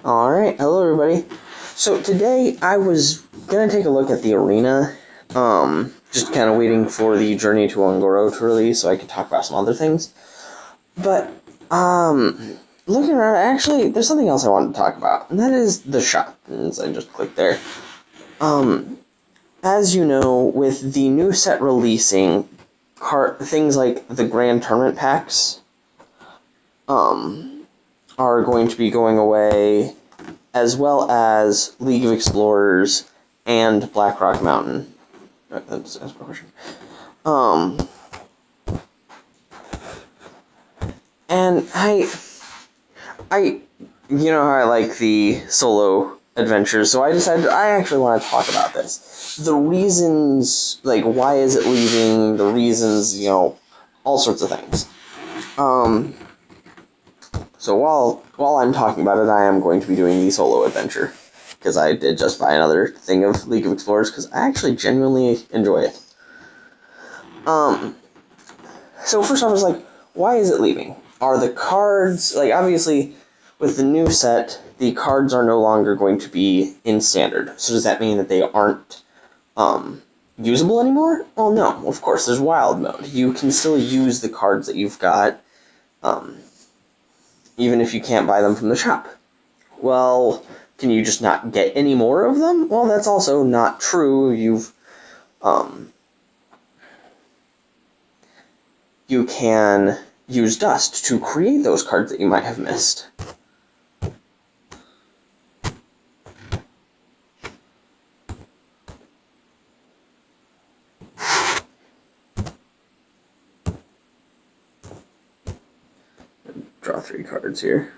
Alright, hello everybody. So today I was gonna take a look at the arena, just kind of waiting for the Journey to Ungoro to release so I could talk about some other things. But, looking around, actually, there's something else I wanted to talk about, and that is the shop, and so I just clicked there. As you know, with the new set releasing, things like the Grand Tournament packs, are going to be going away, as well as League of Explorers and Black Rock Mountain. That's my question. And you know how I like the solo adventures, so I decided I actually want to talk about this. The reasons, like, why is it leaving, the reasons, all sorts of things. So while I'm talking about it, I am going to be doing the solo adventure, because I did just buy another thing of League of Explorers, because I actually genuinely enjoy it. So first off, I was like, why is it leaving? Are the cards, like, obviously, with the new set, the cards are no longer going to be in standard. So does that mean that they aren't usable anymore? Well, no, of course, there's wild mode. You can still use the cards that you've got, even if you can't buy them from the shop. Well, can you just not get any more of them? Well, that's also not true. You can use dust to create those cards that you might have missed. Draw 3 cards here.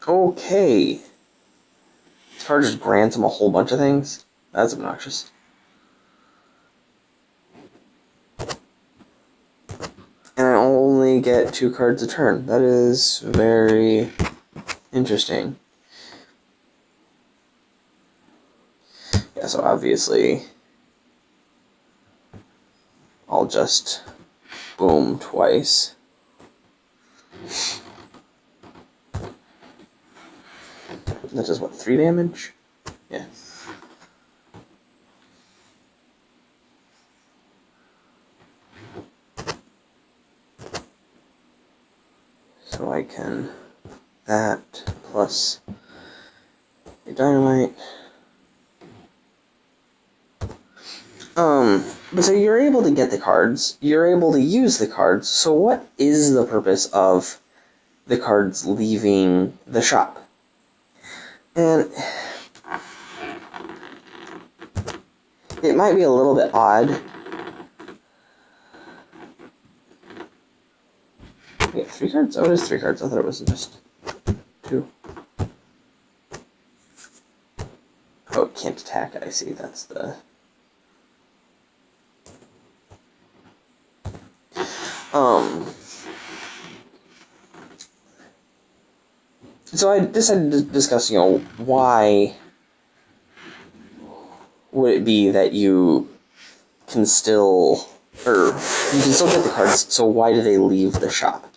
Okay. This card just grants him a whole bunch of things. That's obnoxious. And I only get 2 cards a turn. That is very interesting. Yeah, so obviously I'll just boom twice. That does what, 3 damage? Yeah. So I can that plus a dynamite. But so you're able to get the cards, you're able to use the cards, so what is the purpose of the cards leaving the shop? And it might be a little bit odd. We get 3 cards? Oh, it is 3 cards. I thought it was just 2. Oh, it can't attack. I see. That's the... So I decided to discuss, why would it be that you can still get the cards, so why do they leave the shop?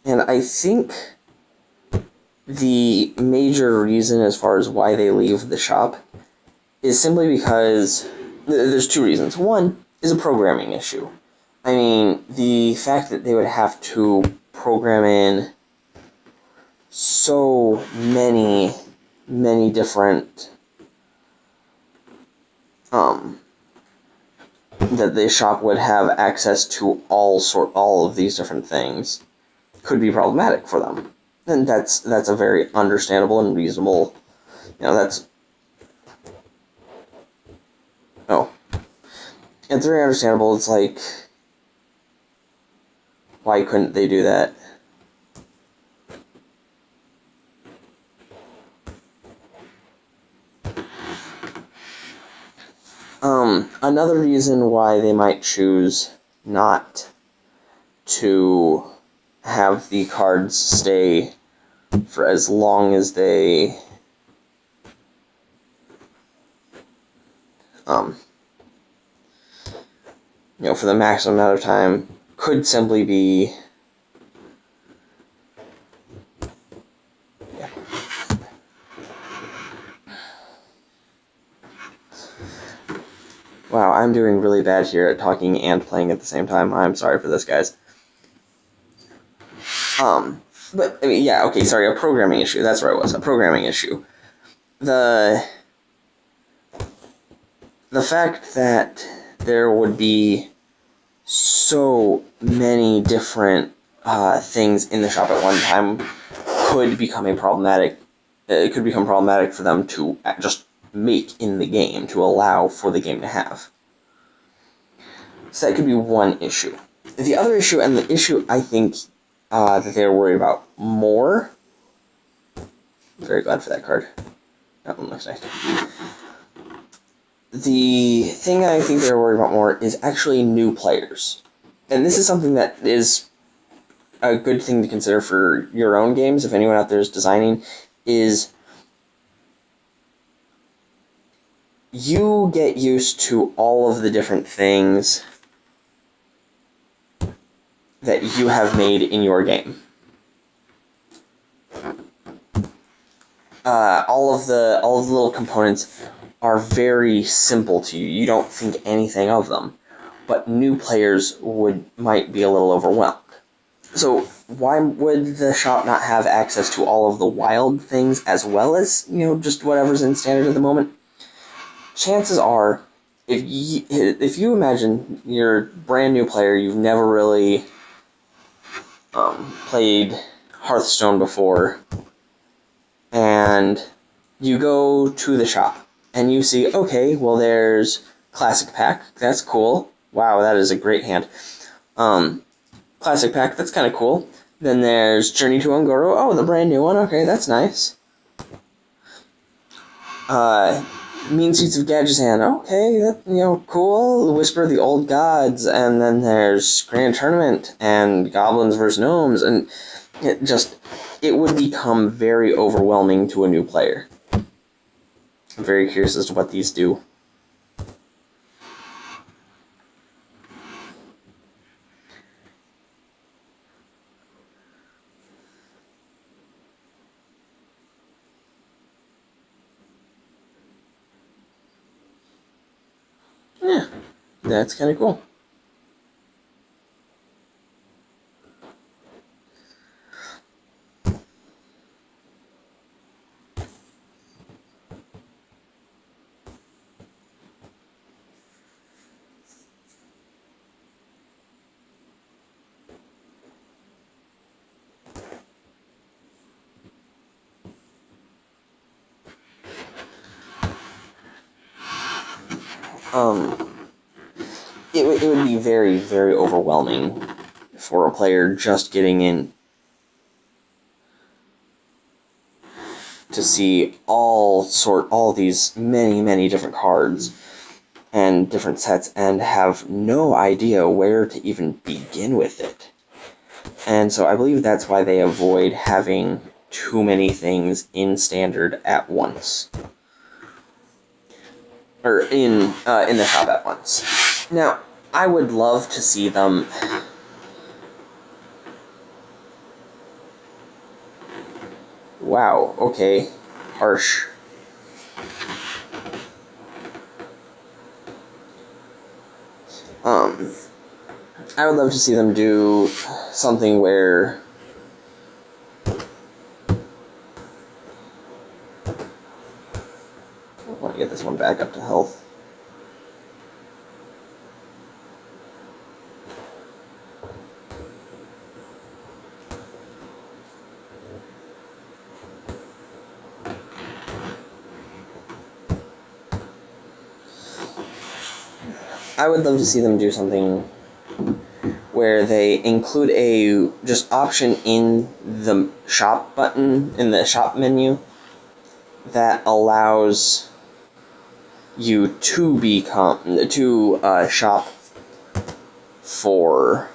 And I think the major reason as far as why they leave the shop is simply because there's 2 reasons. One is a programming issue. I mean, the fact that they would have to program in so many different that the shop would have access to all of these different things could be problematic for them. And that's a very understandable and reasonable, that's... Oh. It's very understandable. It's like, why couldn't they do that? Another reason why they might choose not to have the cards stay for as long as they for the maximum amount of time, could simply be Wow, I'm doing really bad here at talking and playing at the same time. I'm sorry for this, guys. But, I mean, yeah, okay, sorry, a programming issue. That's where I was, a programming issue. The fact that there would be so many different things in the shop at one time could become problematic for them to just make in the game, to allow for the game to have. So that could be one issue. The other issue, and the issue I think that they're worried about more. I'm very glad for that card. That one looks nice. The thing I think they're worried about more is actually new players. And this is something that is a good thing to consider for your own games, if anyone out there is designing, is you get used to all of the different things that you have made in your game. All of the little components are very simple to you. You don't think anything of them. But new players might be a little overwhelmed. So why would the shop not have access to all of the wild things as well as, just whatever's in standard at the moment? Chances are, if you imagine you're a brand new player, you've never really played Hearthstone before, and you go to the shop, and you see, okay, well, there's Classic Pack, that's cool. Wow, that is a great hand. Classic Pack, that's kind of cool. Then there's Journey to Ungoro. Oh, the brand new one, okay, that's nice. Mean Seeds of Gadgetzan, okay, that, cool. The Whisper of the Old Gods, and then there's Grand Tournament, and Goblins vs. Gnomes, and it would become very overwhelming to a new player. I'm very curious as to what these do. Yeah, that's kind of cool. It would be very, very overwhelming for a player just getting in to see all these many different cards and different sets and have no idea where to even begin with it. And so I believe that's why they avoid having too many things in standard at once. Or in the shop at once. Now, I would love to see them wow, okay. Harsh. I would love to see them do something where I want to get this one back up to health. I would love to see them do something where they include a just option in the shop button, in the shop menu, that allows you to shop for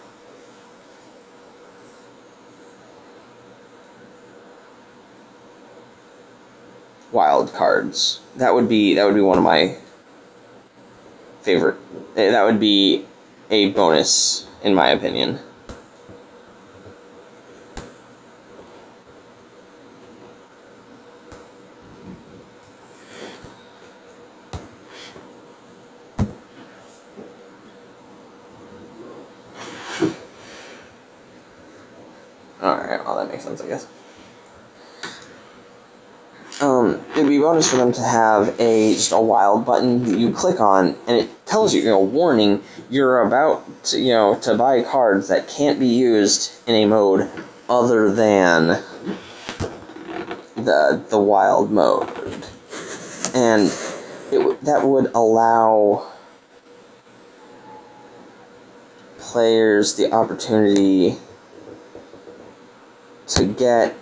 wild cards. That would be one of my favorite. That would be a bonus, in my opinion. Alright, well that makes sense, I guess. It'd be a bonus for them to have just a wild button that you click on, and it tells you, warning, you're about to, to buy cards that can't be used in a mode other than the wild mode. And that would allow players the opportunity to get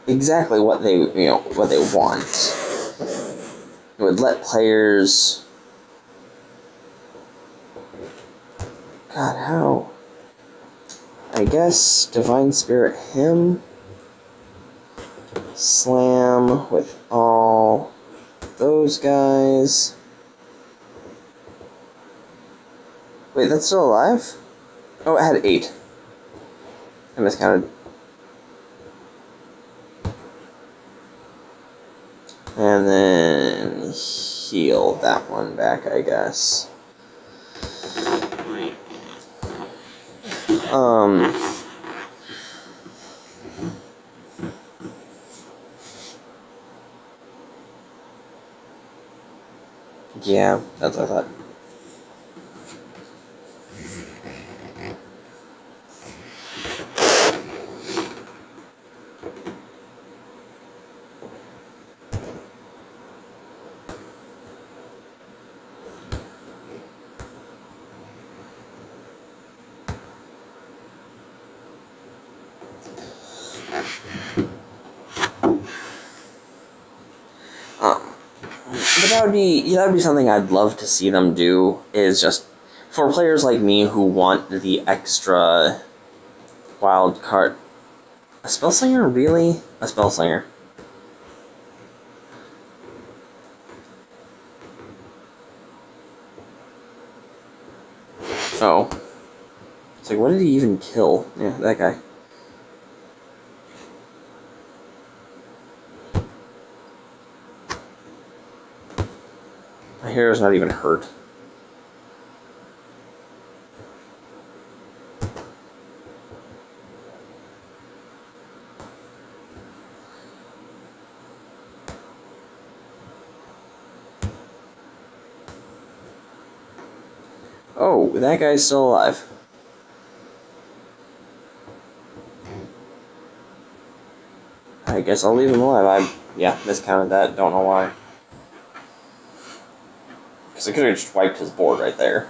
exactly what they want. It would let players, God, how? I guess Divine Spirit him, slam with all those guys. Wait, that's still alive? Oh, it had 8. I miscounted. And then heal that one back, I guess. Yeah, that's what I thought. But that would be something I'd love to see them do, is just for players like me who want the extra wild card. A Spellslinger? Really? A Spellslinger. Oh. It's like, what did he even kill? Yeah, that guy. My hero's not even hurt. Oh, that guy's still alive. I guess I'll leave him alive. Yeah, miscounted that. Don't know why. Because I could have just wiped his board right there.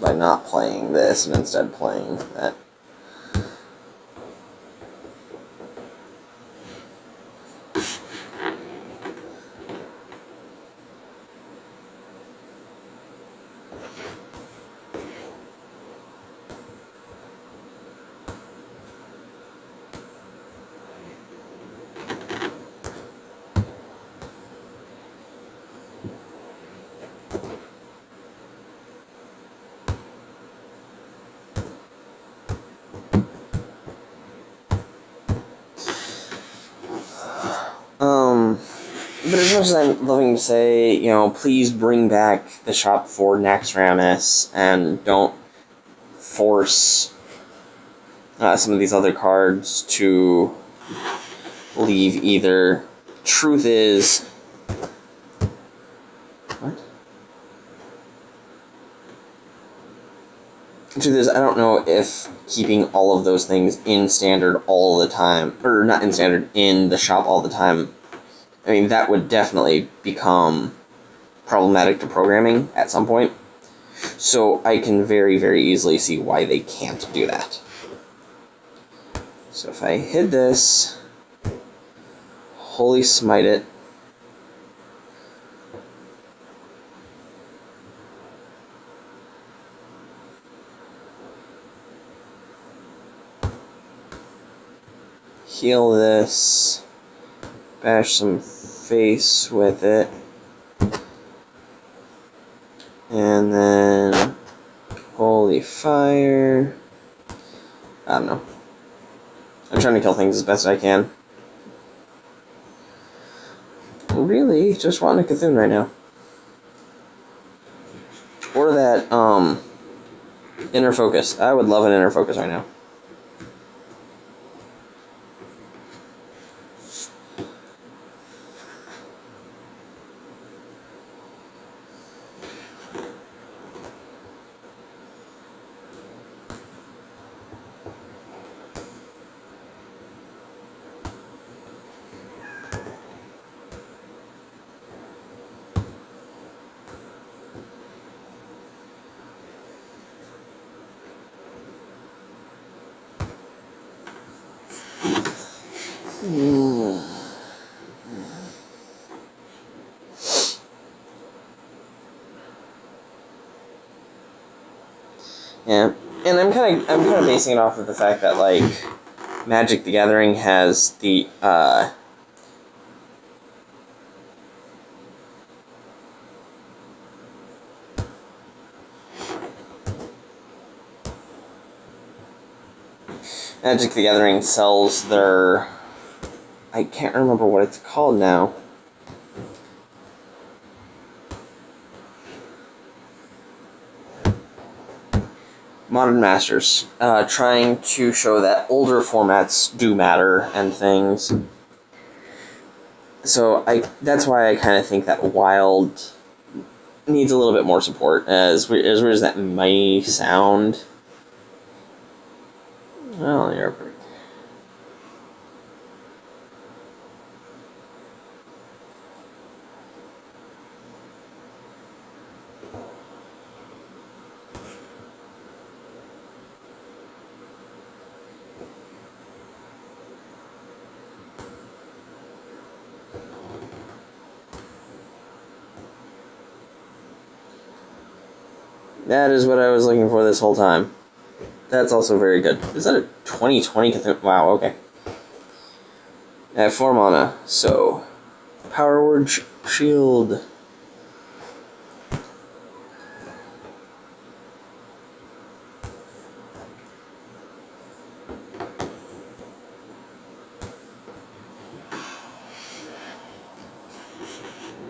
By not playing this and instead playing that. But as much as I'm loving to say, please bring back the shop for Naxxramas and don't force some of these other cards to leave either. Truth is... What? Truth is, I don't know if keeping all of those things in standard all the time, or not in standard, in the shop all the time, I mean, that would definitely become problematic to programming at some point. So I can very, very easily see why they can't do that. So if I hid this, Holy Smite it, heal this, bash some face with it, and then holy fire. I don't know. I'm trying to kill things as best I can. Really, just want a Cthulhu right now. Or that, inner focus. I would love an inner focus right now. Yeah, and I'm kind of basing it off of the fact that like Magic the Gathering has the Magic the Gathering sells their, I can't remember what it's called now. Modern Masters, trying to show that older formats do matter and things. So that's why I kind of think that Wild needs a little bit more support, as weird as that may sound. Well, you're pretty. That is what I was looking for this whole time. That's also very good. Is that a 2020? Wow, okay. I have 4 mana, so Power Word Shield.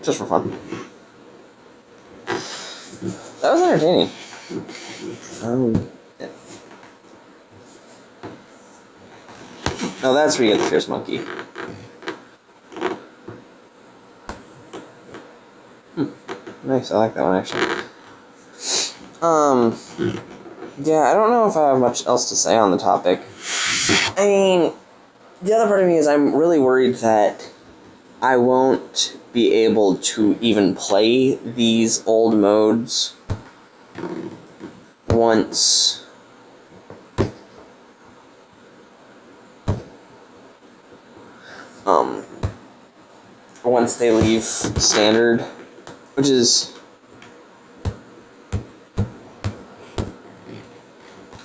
Just for fun. That was entertaining. Yeah. Oh, that's where you get the Fierce Monkey. Nice, I like that one actually. Yeah, I don't know if I have much else to say on the topic. I mean, the other part of me is I'm really worried that I won't be able to even play these old modes once once they leave standard, which is,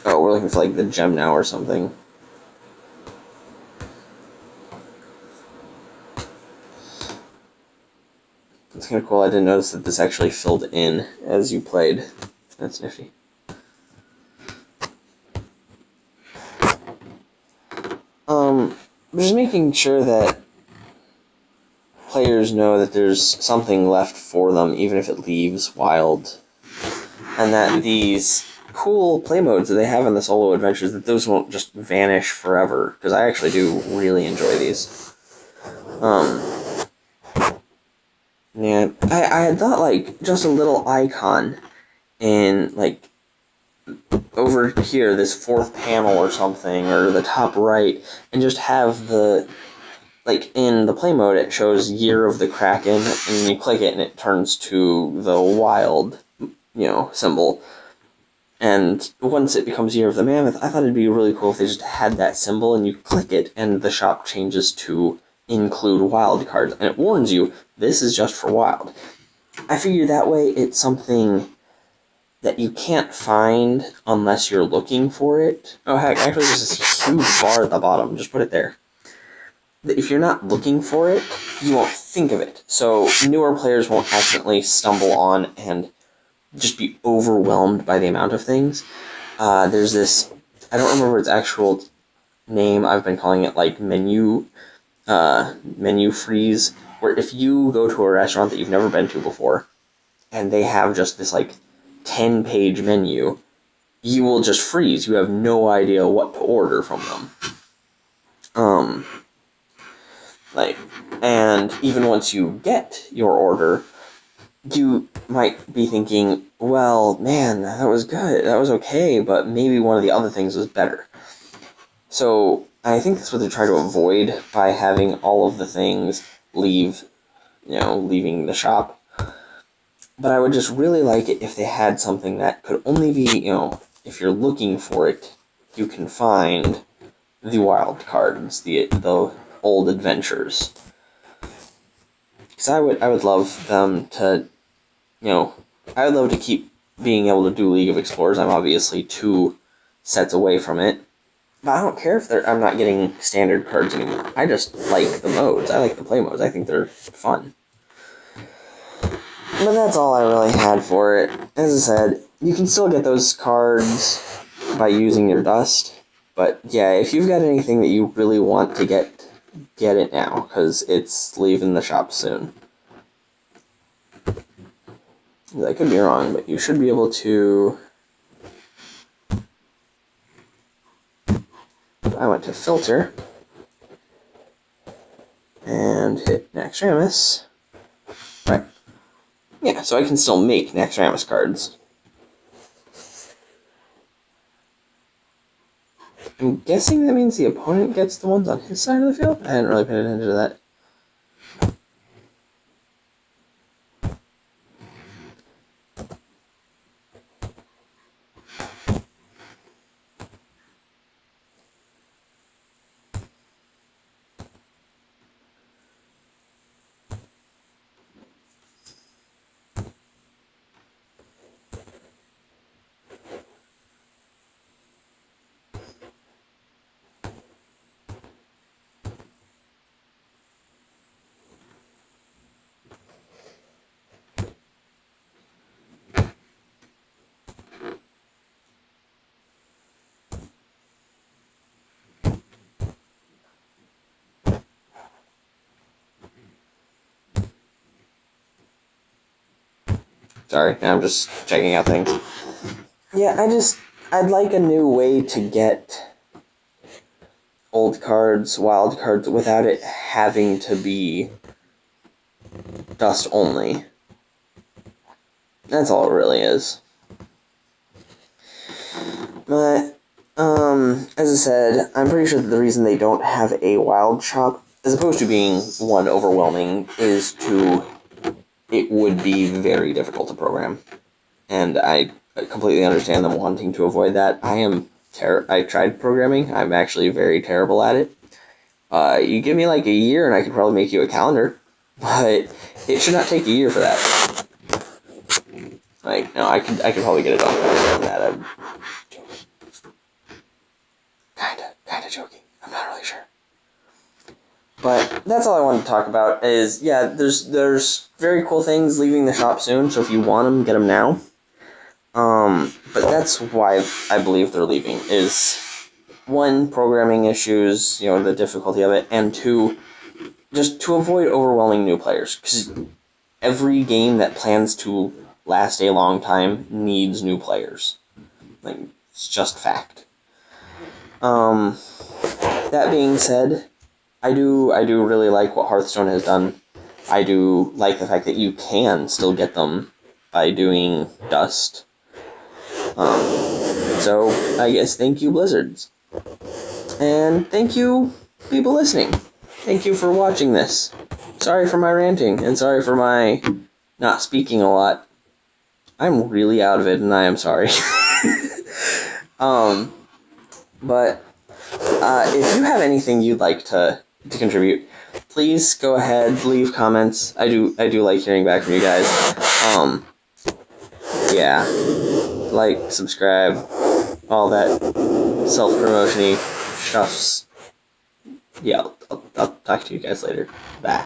oh, we're looking for like the gem now or something. It's kind of cool. I didn't notice that this actually filled in as you played. That's nifty. Just making sure that players know that there's something left for them, even if it leaves Wild, and that these cool play modes that they have in the solo adventures, that those won't just vanish forever, because I actually do really enjoy these. Yeah, I had thought, like, just a little icon in, like, over here, this 4th panel or something, or the top right, and just have the, like, in the play mode, it shows Year of the Kraken, and you click it, and it turns to the Wild, symbol. And once it becomes Year of the Mammoth, I thought it'd be really cool if they just had that symbol, and you click it, and the shop changes to include Wild cards, and it warns you, this is just for Wild. I figure that way it's something that you can't find unless you're looking for it. Oh heck, actually there's this huge bar at the bottom, just put it there. if you're not looking for it, you won't think of it. So newer players won't accidentally stumble on and just be overwhelmed by the amount of things. There's this, I don't remember its actual name, I've been calling it like menu freeze, where if you go to a restaurant that you've never been to before, and they have just this like 10-page menu, you will just freeze. You have no idea what to order from them. And even once you get your order, you might be thinking, well, man, that was good, that was okay, but maybe one of the other things was better. So I think that's what they try to avoid by having all of the things leaving the shop. But I would just really like it if they had something that could only be, if you're looking for it, you can find the wild cards, the old adventures. Because I would love them to, I would love to keep being able to do League of Explorers. I'm obviously 2 sets away from it. But I don't care if I'm not getting standard cards anymore. I just like the modes. I like the play modes. I think they're fun. But that's all I really had for it. As I said, you can still get those cards by using your dust. But yeah, if you've got anything that you really want to get it now, because it's leaving the shop soon. I could be wrong, but you should be able to... I went to filter and hit Naxxramas. Right. Yeah, so I can still make Naxxramas cards. I'm guessing that means the opponent gets the ones on his side of the field? I hadn't really paid attention to that. Sorry, I'm just checking out things. Yeah, I'd like a new way to get old cards, wild cards, without it having to be dust only. That's all it really is. But, as I said, I'm pretty sure that the reason they don't have a wild shop, as opposed to being one overwhelming, is it would be very difficult to program. And I completely understand them wanting to avoid that. I tried programming. I'm actually very terrible at it. You give me like a year and I could probably make you a calendar, but it should not take a year for that. No, I could probably get it done faster than that. I'm joking. Kinda joking. I'm not really sure. But that's all I wanted to talk about is, yeah, there's very cool things leaving the shop soon, so if you want them, get them now. But that's why I believe they're leaving, is 1, programming issues, the difficulty of it, and 2, just to avoid overwhelming new players, because every game that plans to last a long time needs new players. It's just fact. That being said, I do really like what Hearthstone has done. I do like the fact that you can still get them by doing dust. So I guess thank you, Blizzards. And thank you, people listening. Thank you for watching this. Sorry for my ranting, and sorry for my not speaking a lot. I'm really out of it, and I am sorry. But if you have anything you'd like to contribute, please go ahead, leave comments. I do like hearing back from you guys. Yeah, like, subscribe, all that self-promotion-y stuffs. Yeah, I'll talk to you guys later. Bye.